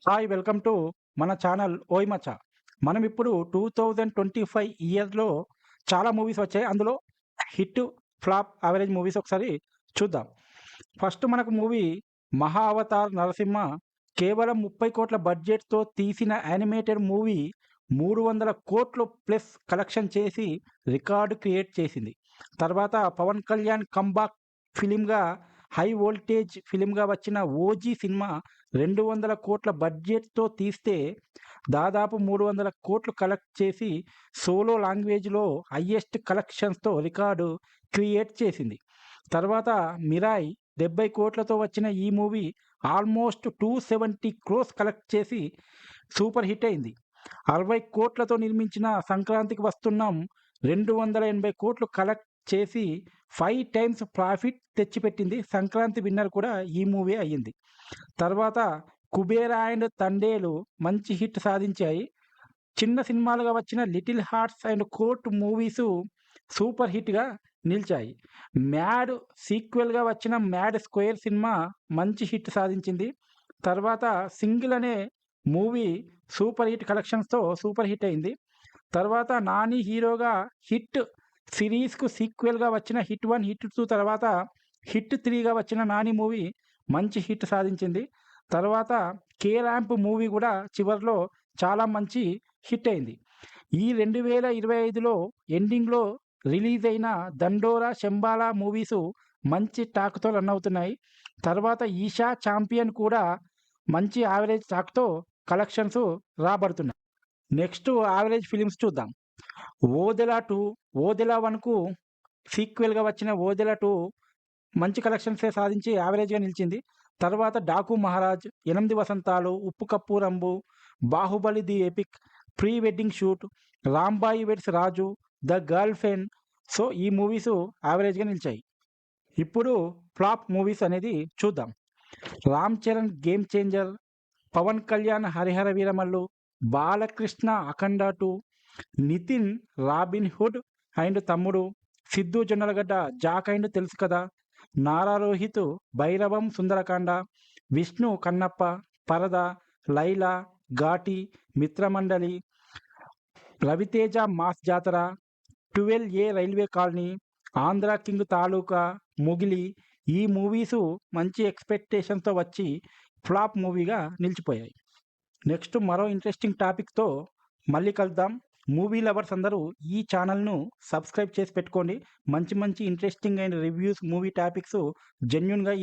Hi welcome to మన channel ఓయ్ మచ్చ. మనం ఇప్పుడు 2025 ఇయర్‌లో చాలా మూవీస్ వచ్చాయి. అందులో హిట్, ఫ్లాప్, యావరేజ్ మూవీస్ ఒకసారి చూద్దాం. ఫస్ట్ మనకు మూవీ 'మహా అవతార్ నరసింహ' కేవలం 30,00,00,000 బడ్జెట్‌తో తీసిన యానిమేటెడ్ మూవీ 300,00,00,000 ప్లస్ కలెక్షన్ చేసి రికార్డ్ క్రియేట్ చేసింది. తర్వాత పవన్ కళ్యాణ్ కమ్‌బ్యాక్ ఫిల్మ్‌గా హై వోల్టేజ్ ఫిల్మ్‌గా వచ్చిన 'ఓజీ' సినిమా 200,00,00,000 బడ్జెట్‌తో తీస్తే దాదాపు 300,00,00,000 కలెక్ట్ చేసి సోలో లాంగ్వేజ్‌లో హైయెస్ట్ కలెక్షన్స్‌తో రికార్డు క్రియేట్ చేసింది. తర్వాత 'మిరాయ్' 70,00,00,000తో వచ్చిన ఈ మూవీ ఆల్మోస్ట్ 270 క్రోర్స్ కలెక్ట్ చేసి సూపర్ హిట్ అయింది. 60,00,00,000తో నిర్మించిన 'సంక్రాంతికి వస్తున్నాం' 280,00,00,000 కలెక్ట్ చేసి 5 టైమ్స్ ప్రాఫిట్ తెచ్చిపెట్టింది. సంక్రాంతి విన్నర్ కూడా ఈ మూవీ అయ్యింది. తర్వాత 'కుబేర అండ్ తండేలు' మంచి హిట్ సాధించాయి. చిన్న సినిమాలుగా వచ్చిన 'Little Hearts' and 'Court' movies super హిట్‌గా నిలిచాయి. 'మ్యాడ్' సీక్వెల్‌గా వచ్చిన 'మ్యాడ్ స్క్వేర్' సినిమా మంచి హిట్ సాధించింది. తర్వాత 'సింగిల్' అనే మూవీ సూపర్ హిట్ కలెక్షన్స్‌తో సూపర్ హిట్ అయింది. తర్వాత 'నాని' హీరోగా హిట్ సిరీస్‌కు సీక్వెల్‌గా వచ్చిన 'హిట్ 1', 'హిట్ 2' తర్వాత 'హిట్ 3'గా వచ్చిన 'నాని' మూవీ మంచి హిట్ సాధించింది. తర్వాత 'కే ర్యాంప్' మూవీ కూడా చివర్లో చాలా మంచి హిట్ అయింది. ఈ 2025లో ఎండింగ్‌లో రిలీజ్ అయిన 'దండోర', 'శంబాల' మూవీసు మంచి టాక్‌తో రన్ అవుతున్నాయి. తర్వాత 'ఈషా', 'చాంపియన్' కూడా మంచి యావరేజ్ టాక్‌తో కలెక్షన్స్ రాబడుతున్నాయి. నెక్స్ట్ యావరేజ్ ఫిలిమ్స్ చూద్దాం. 'ఓదెల 2', 'ఓదెల 1'కు సీక్వెల్‌గా వచ్చిన 'ఓదెల 2' మంచి కలెక్షన్సే సాధించి యావరేజ్‌గా నిలిచింది. తర్వాత 'డాకు మహారాజ్', 8 వసంతాలు, 'ఉప్పు కప్పు రంబు', 'బాహుబలి ది ఎపిక్', 'ప్రీ వెడ్డింగ్ షూట్', 'రాంబాయి వెడ్స్ రాజు', 'ద గర్ల్ ఫ్రెండ్' సో, ఈ మూవీసు యావరేజ్‌గా నిలిచాయి. ఇప్పుడు ఫ్లాప్ మూవీస్ అనేది చూద్దాం. 'రామ్ చరణ్' 'గేమ్ చేంజర్', 'పవన్ కళ్యాణ్' 'హరిహర వీరమల్లు', 'బాలకృష్ణ' 'అఖండ 2', 'నితిన్' 'రాబిన్ హుడ్' అండ్ 'తమ్ముడు', 'సిద్దు జొన్నలగడ్డ' 'జాక్ అండ్ తెలుసు కదా', 'నారా రోహిత్' 'భైరవం', 'సుందరకాండ', 'విష్ణు' 'కన్నప్ప', 'పరద', 'లైలా', 'ఘాటి', 'మిత్రమండలి', 'రవితేజ' 'మాస్ జాతర', 12 రైల్వే కాలనీ, 'ఆంధ్ర కింగ్ తాలూకా', 'మొగిలి' ఈ మూవీసు మంచి ఎక్స్‌పెక్టేషన్స్‌తో వచ్చి ఫ్లాప్ మూవీగా నిలిచిపోయాయి. నెక్స్ట్ మరో ఇంట్రెస్టింగ్ టాపిక్‌తో మళ్ళీ కలుద్దాం. మూవీ లవర్స్ అందరూ ఈ ఛానల్‌ను సబ్స్క్రైబ్ చేసి పెట్టుకోండి. మంచి మంచి interesting and reviews, movie topics జెన్యూన్‌గా